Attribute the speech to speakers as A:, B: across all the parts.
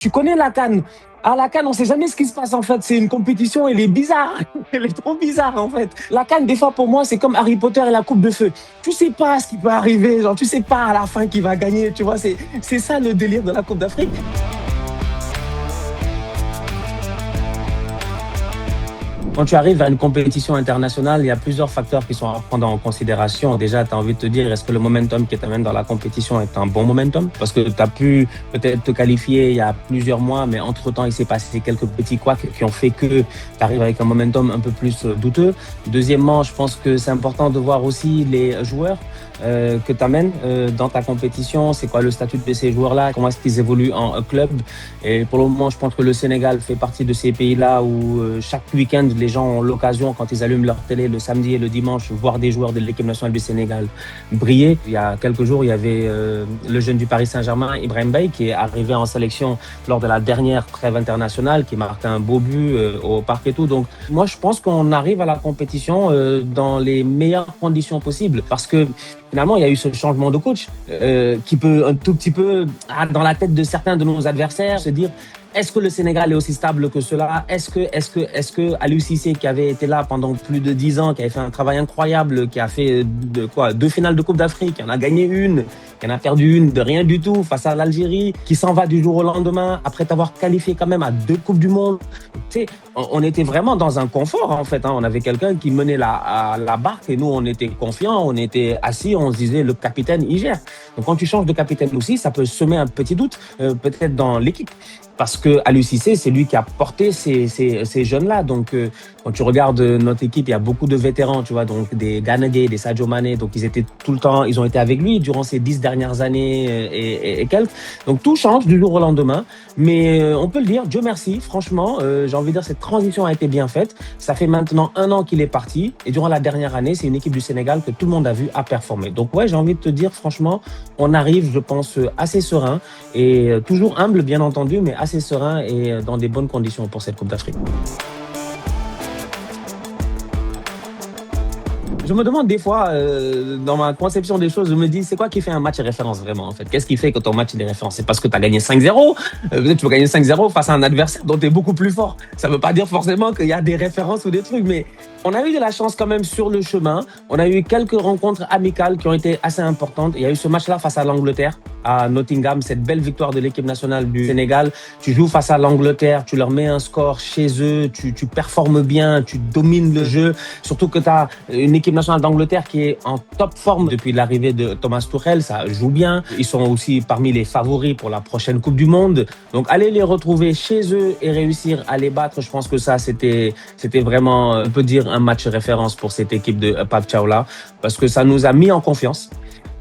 A: Tu connais la CAN. À la CAN, on sait jamais ce qui se passe en fait. C'est une compétition, elle est bizarre. Elle est trop bizarre en fait. La CAN, des fois, pour moi, c'est comme Harry Potter et la coupe de feu. Tu sais pas ce qui peut arriver. Genre, tu sais pas à la fin qui va gagner. Tu vois, c'est ça le délire de la Coupe d'Afrique. Quand tu arrives à une compétition internationale, il y a plusieurs facteurs qui sont à prendre en considération. Déjà, tu as envie de te dire, est-ce que le momentum qui t'amène dans la compétition est un bon momentum? Parce que tu as pu peut-être te qualifier il y a plusieurs mois, mais entre-temps, il s'est passé quelques petits couacs qui ont fait que tu arrives avec un momentum un peu plus douteux. Deuxièmement, je pense que c'est important de voir aussi les joueurs que tu amènes dans ta compétition. C'est quoi le statut de ces joueurs-là? Comment est-ce qu'ils évoluent en club? Et pour le moment, je pense que le Sénégal fait partie de ces pays-là où chaque week-end, les gens ont l'occasion, quand ils allument leur télé le samedi et le dimanche, voir des joueurs de l'équipe nationale du Sénégal briller. Il y a quelques jours, il y avait le jeune du Paris Saint-Germain, Ibrahim Bey, qui est arrivé en sélection lors de la dernière trêve internationale, qui marque un beau but au parc et tout. Donc, moi, je pense qu'on arrive à la compétition dans les meilleures conditions possibles. Parce que finalement, il y a eu ce changement de coach qui peut un tout petit peu, dans la tête de certains de nos adversaires, se dire: est-ce que le Sénégal est aussi stable que cela? Est-ce que Aliou Cissé, qui avait été là pendant plus de 10 ans, qui avait fait un travail incroyable, qui a fait deux finales de Coupe d'Afrique, qui en a gagné une, qui en a perdu une de rien du tout face à l'Algérie, qui s'en va du jour au lendemain après t'avoir qualifié quand même à 2 Coupes du Monde. Tu sais, on était vraiment dans un confort en fait. On avait quelqu'un qui menait la barque et nous on était confiants, on était assis, on se disait le capitaine il gère. Donc quand tu changes de capitaine aussi, ça peut semer un petit doute peut-être dans l'équipe. Parce que Aliou Cissé, c'est lui qui a porté ces jeunes-là. Donc, quand tu regardes notre équipe, il y a beaucoup de vétérans, tu vois, donc des Gana Gueye, des Sadio Mané. Donc, ils étaient tout le temps, ils ont été avec lui durant ces 10 dernières années et quelques. Donc, tout change du jour au lendemain. Mais on peut le dire, Dieu merci, franchement, j'ai envie de dire, cette transition a été bien faite. Ça fait maintenant 1 an qu'il est parti. Et durant la dernière année, c'est une équipe du Sénégal que tout le monde a vu a performé. Donc, ouais, j'ai envie de te dire, franchement, on arrive, je pense, assez serein et toujours humble, bien entendu, mais assez serein et dans des bonnes conditions pour cette Coupe d'Afrique. Je me demande des fois, dans ma conception des choses, je me dis, c'est quoi qui fait un match référence vraiment en fait? Qu'est-ce qui fait que ton match est référence? C'est parce que tu as gagné 5-0? Peut-être tu veux gagner 5-0 face à un adversaire dont tu es beaucoup plus fort. Ça ne veut pas dire forcément qu'il y a des références ou des trucs, mais on a eu de la chance quand même sur le chemin. On a eu quelques rencontres amicales qui ont été assez importantes. Il y a eu ce match-là face à l'Angleterre, à Nottingham, cette belle victoire de l'équipe nationale du Sénégal. Tu joues face à l'Angleterre, tu leur mets un score chez eux, tu performes bien, tu domines le jeu. Surtout que tu as une équipe nationale d'Angleterre qui est en top forme depuis l'arrivée de Thomas Tuchel, ça joue bien. Ils sont aussi parmi les favoris pour la prochaine Coupe du Monde. Donc aller les retrouver chez eux et réussir à les battre, je pense que ça c'était vraiment, on peut dire, un match référence pour cette équipe de Pape Thiaw là, parce que ça nous a mis en confiance.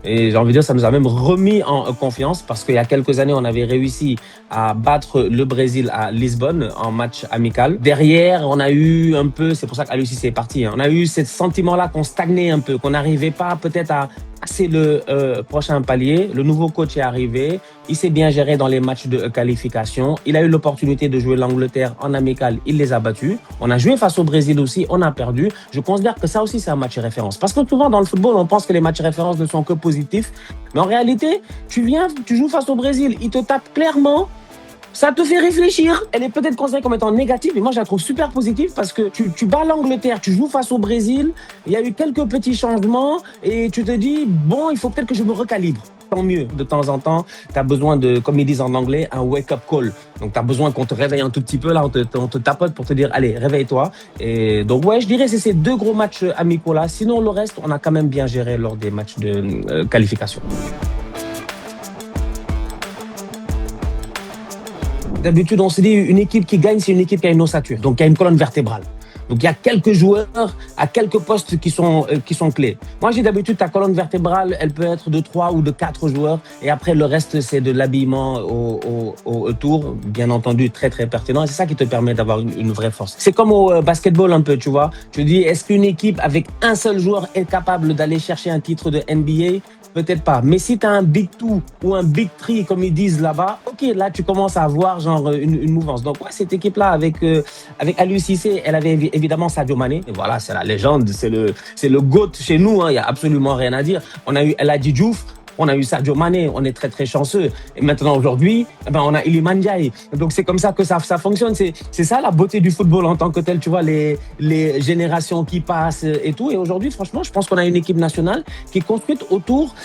A: Et j'ai envie de dire, ça nous a même remis en confiance parce qu'il y a quelques années, on avait réussi à battre le Brésil à Lisbonne en match amical. Derrière, on a eu un peu, c'est pour ça qu'Aliou Cissé est parti, on a eu ce sentiment-là qu'on stagnait un peu, qu'on n'arrivait pas peut-être à passer le prochain palier. Le nouveau coach est arrivé, il s'est bien géré dans les matchs de qualification. Il a eu l'opportunité de jouer l'Angleterre en amical, il les a battus. On a joué face au Brésil aussi, on a perdu. Je considère que ça aussi, c'est un match référence. Parce que souvent, dans le football, on pense que les matchs références ne sont que positifs. Mais en réalité, tu joues face au Brésil, il te tape clairement. Ça te fait réfléchir. Elle est peut-être considérée comme étant négative, mais moi, je la trouve super positive parce que tu bats l'Angleterre, tu joues face au Brésil, il y a eu quelques petits changements et tu te dis, bon, il faut peut-être que je me recalibre. Tant mieux, de temps en temps, tu as besoin de, comme ils disent en anglais, un wake-up call. Donc, tu as besoin qu'on te réveille un tout petit peu, là, on te tapote pour te dire, allez, réveille-toi. Et donc, ouais, je dirais c'est ces 2 gros matchs amicaux-là. Sinon, le reste, on a quand même bien géré lors des matchs de qualification. D'habitude, on se dit une équipe qui gagne, c'est une équipe qui a une ossature, donc qui a une colonne vertébrale. Donc il y a quelques joueurs à quelques postes qui sont clés. Moi, j'ai d'habitude ta colonne vertébrale, elle peut être de 3 ou de 4 joueurs, et après le reste c'est de l'habillement autour, bien entendu très très pertinent. Et c'est ça qui te permet d'avoir une vraie force. C'est comme au basketball un peu, tu vois. Tu dis, est-ce qu'une équipe avec un seul joueur est capable d'aller chercher un titre de NBA? Peut-être pas. Mais si tu as un Big Two ou un Big Three, comme ils disent là-bas, ok, là, tu commences à avoir genre une mouvance. Donc, ouais, cette équipe-là, avec Aliou Cissé, elle avait évidemment Sadio Mané. Et voilà, c'est la légende, c'est le GOAT chez nous, hein, il n'y a absolument rien à dire. On a eu El Hadji Diouf. On a eu Sadio Mané, on est très très chanceux. Et maintenant aujourd'hui, on a Iliman Ndiaye. Donc c'est comme ça que ça fonctionne. C'est ça la beauté du football en tant que tel. Tu vois les générations qui passent et tout. Et aujourd'hui, franchement, je pense qu'on a une équipe nationale qui est construite autour,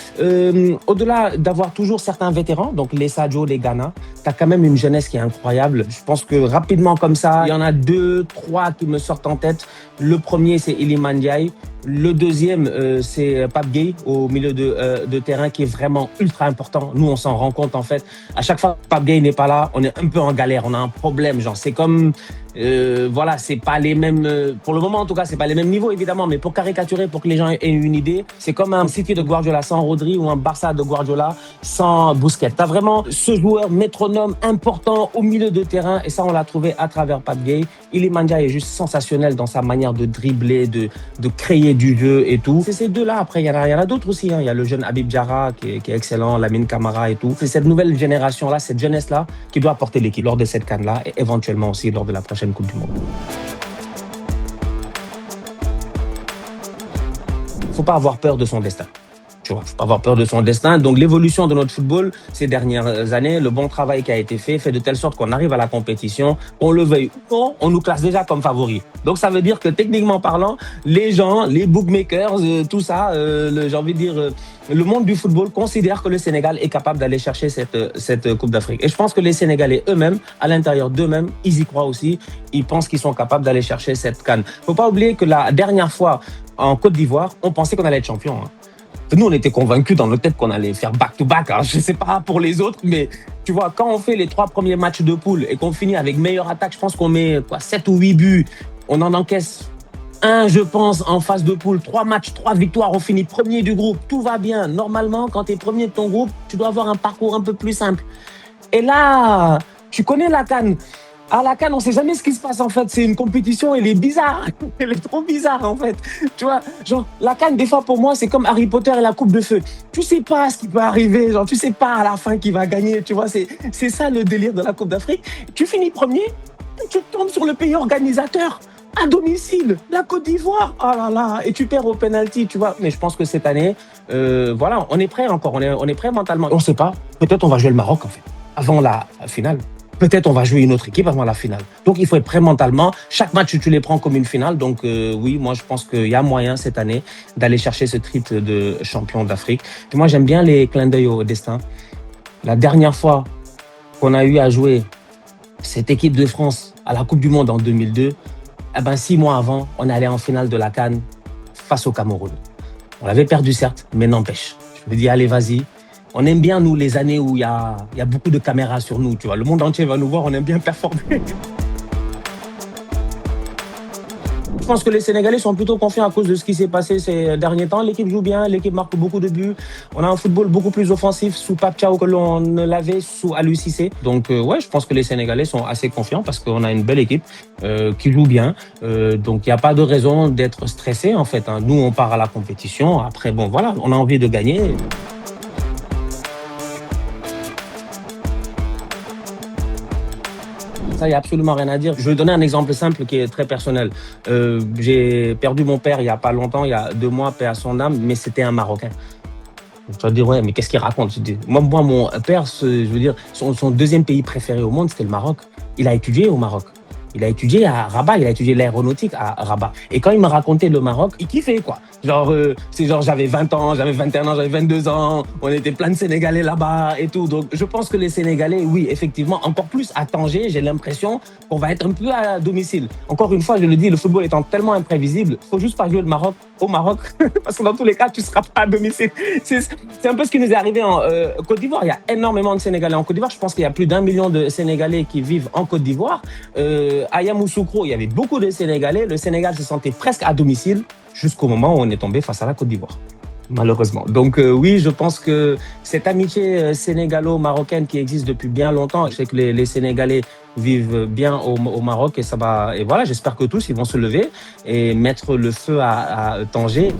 A: au-delà d'avoir toujours certains vétérans, donc les Sadio, les Ghana, tu as quand même une jeunesse qui est incroyable. Je pense que rapidement comme ça, il y en a 2, 3 qui me sortent en tête. Le premier, c'est Iliman Ndiaye. Le deuxième, c'est Pape Gueye au milieu de terrain qui est vraiment ultra important. Nous, on s'en rend compte en fait. À chaque fois que Pape Gueye n'est pas là, on est un peu en galère, on a un problème. Genre, c'est comme, voilà, c'est pas les mêmes, pour le moment en tout cas, c'est pas les mêmes niveaux évidemment, mais pour caricaturer, pour que les gens aient une idée, c'est comme un City de Guardiola sans Rodri ou un Barça de Guardiola sans Busquets. T'as vraiment ce joueur métronome important au milieu de terrain et ça, on l'a trouvé à travers Pape Gueye. Iliman Ndiaye est juste sensationnel dans sa manière de dribbler, de créer du jeu et tout. C'est ces deux-là. Après, il y en a d'autres aussi. Hein. Il y a le jeune Habib Diarra qui est excellent, Lamine Camara et tout. C'est cette nouvelle génération-là, cette jeunesse-là qui doit porter l'équipe lors de cette CAN-là et éventuellement aussi lors de la prochaine Coupe du Monde. Il ne faut pas avoir peur de son destin. Tu vois, faut pas avoir peur de son destin. Donc, l'évolution de notre football ces dernières années, le bon travail qui a été fait de telle sorte qu'on arrive à la compétition, on le veuille ou non, on nous classe déjà comme favoris. Donc, ça veut dire que techniquement parlant, les gens, les bookmakers, tout ça, j'ai envie de dire, le monde du football considère que le Sénégal est capable d'aller chercher cette Coupe d'Afrique. Et je pense que les Sénégalais eux-mêmes, à l'intérieur d'eux-mêmes, ils y croient aussi. Ils pensent qu'ils sont capables d'aller chercher cette CAN. Faut pas oublier que la dernière fois en Côte d'Ivoire, on pensait qu'on allait être champion. Hein. Nous, on était convaincus dans notre tête qu'on allait faire back-to-back. Hein. Je ne sais pas pour les autres, mais tu vois, quand on fait les 3 premiers matchs de poule et qu'on finit avec meilleure attaque, je pense qu'on met 7 ou 8 buts. On en encaisse 1, je pense, en phase de poule. 3 matchs, 3 victoires. On finit premier du groupe. Tout va bien. Normalement, quand tu es premier de ton groupe, tu dois avoir un parcours un peu plus simple. Et là, tu connais la CAN. À la CAN, on ne sait jamais ce qui se passe en fait. C'est une compétition, elle est bizarre. Elle est trop bizarre en fait. Tu vois, genre, la CAN, des fois pour moi, c'est comme Harry Potter et la coupe de feu. Tu sais pas ce qui peut arriver. Genre, tu sais pas à la fin qui va gagner. Tu vois, c'est ça le délire de la Coupe d'Afrique. Tu finis premier, tu tombes sur le pays organisateur. À domicile, la Côte d'Ivoire, oh là là, et tu perds au penalty, tu vois. Mais je pense que cette année, voilà, on est prêt encore, on est prêt mentalement. On ne sait pas, peut-être on va jouer le Maroc en fait, avant la finale. Peut-être on va jouer une autre équipe avant la finale. Donc il faut être prêt mentalement. Chaque match, tu les prends comme une finale. Donc oui, moi je pense qu'il y a moyen cette année d'aller chercher ce titre de champion d'Afrique. Et moi j'aime bien les clins d'œil au destin. La dernière fois qu'on a eu à jouer cette équipe de France à la Coupe du Monde en 2002, 6 mois avant, on allait en finale de la CAN face au Cameroun. On l'avait perdu certes, mais n'empêche. Je me dis allez vas-y. On aime bien, nous, les années où il y a beaucoup de caméras sur nous, tu vois. Le monde entier va nous voir, on aime bien performer. Je pense que les Sénégalais sont plutôt confiants à cause de ce qui s'est passé ces derniers temps. L'équipe joue bien, l'équipe marque beaucoup de buts. On a un football beaucoup plus offensif sous Pape Thiaw que l'on ne l'avait sous Aliou Cissé. Donc, ouais, je pense que les Sénégalais sont assez confiants parce qu'on a une belle équipe qui joue bien. Donc, il n'y a pas de raison d'être stressé, en fait. Hein. Nous, on part à la compétition. Après, bon, voilà, on a envie de gagner. Ça, il n'y a absolument rien à dire. Je vais donner un exemple simple qui est très personnel. J'ai perdu mon père il n'y a pas longtemps, il y a 2 mois, paix à son âme, mais c'était un Marocain. Tu vas te dire, ouais, mais qu'est-ce qu'il raconte? Moi, mon père, je veux dire, son deuxième pays préféré au monde, c'était le Maroc. Il a étudié au Maroc. Il a étudié à Rabat, il a étudié l'aéronautique à Rabat. Et quand il me racontait le Maroc, il kiffait, quoi. Genre, c'est genre, j'avais 20 ans, j'avais 21 ans, j'avais 22 ans, on était plein de Sénégalais là-bas et tout. Donc, je pense que les Sénégalais, oui, effectivement, encore plus à Tanger, j'ai l'impression qu'on va être un peu à domicile. Encore une fois, je le dis, le football étant tellement imprévisible, faut juste pas jouer le Maroc au Maroc, parce que dans tous les cas, tu seras pas à domicile. C'est un peu ce qui nous est arrivé en Côte d'Ivoire. Il y a énormément de Sénégalais en Côte d'Ivoire. Je pense qu'il y a plus d'1 million de Sénégalais qui vivent en Côte d'Ivoire. À Yamoussoukro, il y avait beaucoup de Sénégalais. Le Sénégal se sentait presque à domicile jusqu'au moment où on est tombé face à la Côte d'Ivoire, malheureusement. Donc oui, je pense que cette amitié sénégalo-marocaine qui existe depuis bien longtemps, je sais que les Sénégalais vivent bien au Maroc et ça va. Et voilà, j'espère que tous ils vont se lever et mettre le feu à Tanger.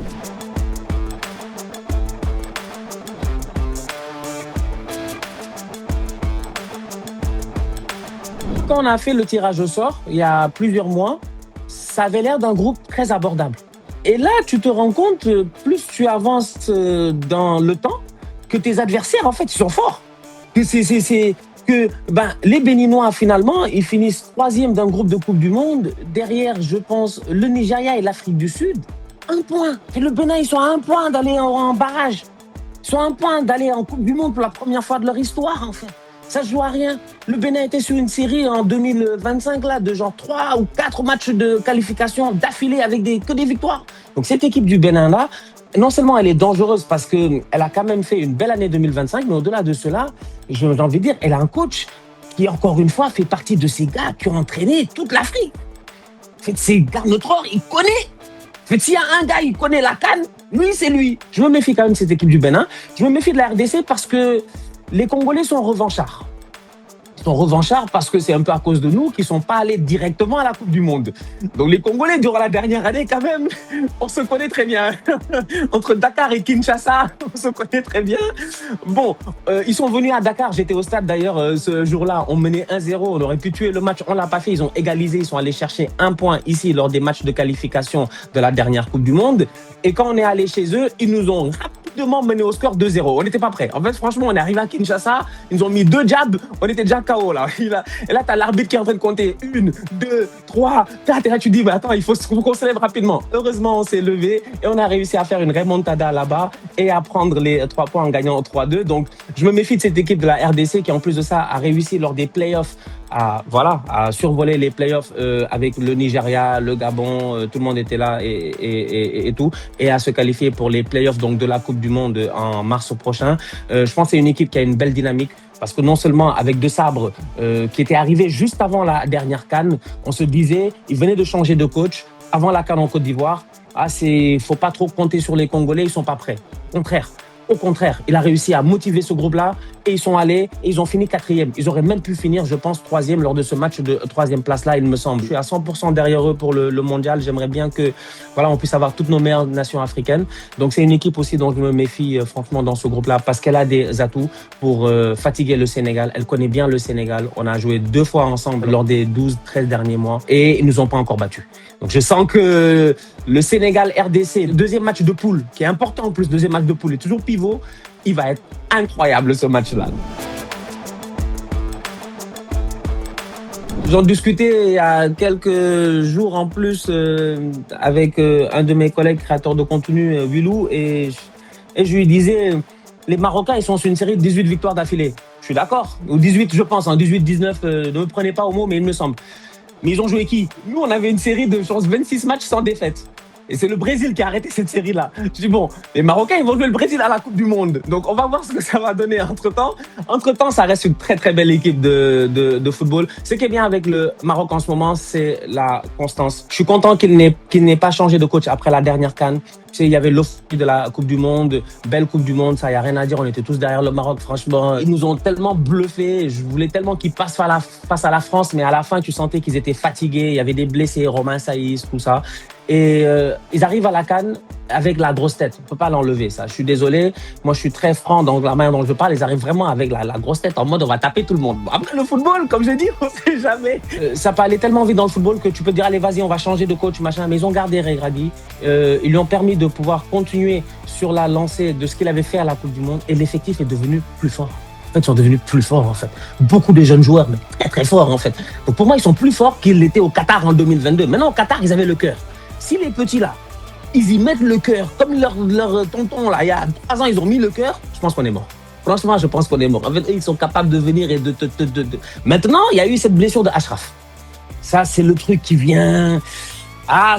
A: Quand on a fait le tirage au sort, il y a plusieurs mois, ça avait l'air d'un groupe très abordable. Et là, tu te rends compte, plus tu avances dans le temps, que tes adversaires, en fait, ils sont forts. Que les Béninois, finalement, ils finissent troisième d'un groupe de Coupe du Monde. Derrière, je pense, le Nigeria et l'Afrique du Sud. 1 point. Et le Bénin, ils sont à 1 point d'aller en barrage. Ils sont à 1 point d'aller en Coupe du Monde pour la première fois de leur histoire, en fait. Ça se joue à rien. Le Bénin était sur une série en 2025 là, de genre 3 ou 4 matchs de qualification d'affilée avec que des victoires. Donc cette équipe du Bénin là, non seulement elle est dangereuse parce qu'elle a quand même fait une belle année 2025, mais au-delà de cela, j'ai envie de dire, elle a un coach qui, encore une fois, fait partie de ces gars qui ont entraîné toute l'Afrique. En fait, c'est Garnet Traoré, il connaît. En fait, s'il y a un gars, il connaît la CAN, lui, c'est lui. Je me méfie quand même de cette équipe du Bénin. Je me méfie de la RDC parce que les Congolais sont revanchards. Ils sont revanchards parce que c'est un peu à cause de nous qu'ils ne sont pas allés directement à la Coupe du Monde. Donc les Congolais, durant la dernière année, quand même, on se connaît très bien. Entre Dakar et Kinshasa, on se connaît très bien. Bon, ils sont venus à Dakar. J'étais au stade d'ailleurs ce jour-là. On menait 1-0. On aurait pu tuer le match. On ne l'a pas fait. Ils ont égalisé. Ils sont allés chercher 1 point ici lors des matchs de qualification de la dernière Coupe du Monde. Et quand on est allé chez eux, ils nous ont rapidement mené au score 2-0. On n'était pas prêts. En fait, franchement, on est arrivé à Kinshasa. Ils nous ont mis 2 jabs. On était déjà KO là. Et là, tu as l'arbitre qui est en train de compter 1, 2, 3, 4. Et là, tu dis, mais attends, il faut qu'on se lève rapidement. Heureusement, on s'est levé et on a réussi à faire une remontada là-bas et à prendre les 3 points en gagnant 3-2. Donc, je me méfie de cette équipe de la RDC qui, en plus de ça, a réussi lors des playoffs à survoler les playoffs avec le Nigeria, le Gabon, tout le monde était là et tout, et à se qualifier pour les playoffs donc de la Coupe du Monde en mars prochain. Je pense que c'est une équipe qui a une belle dynamique. Parce que non seulement avec De Sabre, qui était arrivé juste avant la dernière CAN, on se disait, il venait de changer de coach avant la CAN en Côte d'Ivoire. Faut pas trop compter sur les Congolais, ils sont pas prêts. Au contraire, il a réussi à motiver ce groupe-là et ils sont allés et ils ont fini 4e. Ils auraient même pu finir, je pense, 3e lors de ce match de 3e place-là, il me semble. Je suis à 100% derrière eux pour le mondial. J'aimerais bien que, on puisse avoir toutes nos meilleures nations africaines. Donc, c'est une équipe aussi dont je me méfie, franchement, dans ce groupe-là parce qu'elle a des atouts pour fatiguer le Sénégal. Elle connaît bien le Sénégal. On a joué 2 fois ensemble lors des 12-13 derniers mois et ils nous ont pas encore battus. Donc, je sens que le Sénégal-RDC, deuxième match de poule, qui est important en plus, deuxième match de poule, est toujours pivot. Il va être incroyable ce match-là. J'en discutais il y a quelques jours en plus avec un de mes collègues créateurs de contenu, Wilou, et je lui disais, les Marocains, ils sont sur une série de 18 victoires d'affilée. Je suis d'accord, ou 18 je pense, 18-19, ne me prenez pas au mot, mais il me semble. Mais ils ont joué qui? Nous, on avait une série de, je pense, 26 matchs sans défaite. Et c'est le Brésil qui a arrêté cette série-là. Je dis, bon, les Marocains, ils vont jouer le Brésil à la Coupe du Monde. Donc, on va voir ce que ça va donner entre-temps. Entre-temps, ça reste une très, très belle équipe de football. Ce qui est bien avec le Maroc en ce moment, c'est la constance. Je suis content qu'il n'ait pas changé de coach après la dernière CAN. Tu sais, il y avait l'offre de la Coupe du Monde, belle Coupe du Monde, ça, il n'y a rien à dire. On était tous derrière le Maroc, franchement. Ils nous ont tellement bluffés. Je voulais tellement qu'ils passent face à la France, mais à la fin, tu sentais qu'ils étaient fatigués. Il y avait des blessés, Romain Saïs, tout ça. Et ils arrivent à la CAN avec la grosse tête. On peut pas l'enlever, ça. Je suis désolé. Moi, je suis très franc dans la manière dont je parle. Ils arrivent vraiment avec la grosse tête en mode on va taper tout le monde. Après, le football, comme je dis, on sait jamais. Ça peut aller tellement vite dans le football que tu peux dire allez, vas-y, on va changer de coach, machin. Mais ils ont gardé Regragui. Ils lui ont permis de pouvoir continuer sur la lancée de ce qu'il avait fait à la Coupe du Monde. Et l'effectif est devenu plus fort. En fait, ils sont devenus plus forts, en fait. Beaucoup de jeunes joueurs, mais très, très forts, en fait. Donc, pour moi, ils sont plus forts qu'ils l'étaient au Qatar en 2022. Maintenant, au Qatar, ils avaient le cœur. Si les petits là, ils y mettent le cœur, comme leur tonton là, il y a 3 ans, ils ont mis le cœur, je pense qu'on est mort. Franchement, je pense qu'on est mort. En fait, ils sont capables de venir et de. Maintenant, il y a eu cette blessure de Achraf. Ça, c'est le truc qui vient.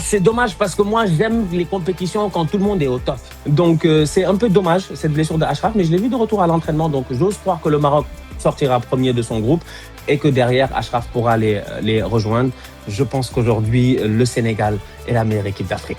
A: C'est dommage parce que moi, j'aime les compétitions quand tout le monde est au top. Donc, c'est un peu dommage, cette blessure de Achraf, mais je l'ai vu de retour à l'entraînement. Donc, j'ose croire que le Maroc sortira premier de son groupe et que derrière, Achraf pourra les rejoindre. Je pense qu'aujourd'hui, le Sénégal est la meilleure équipe d'Afrique.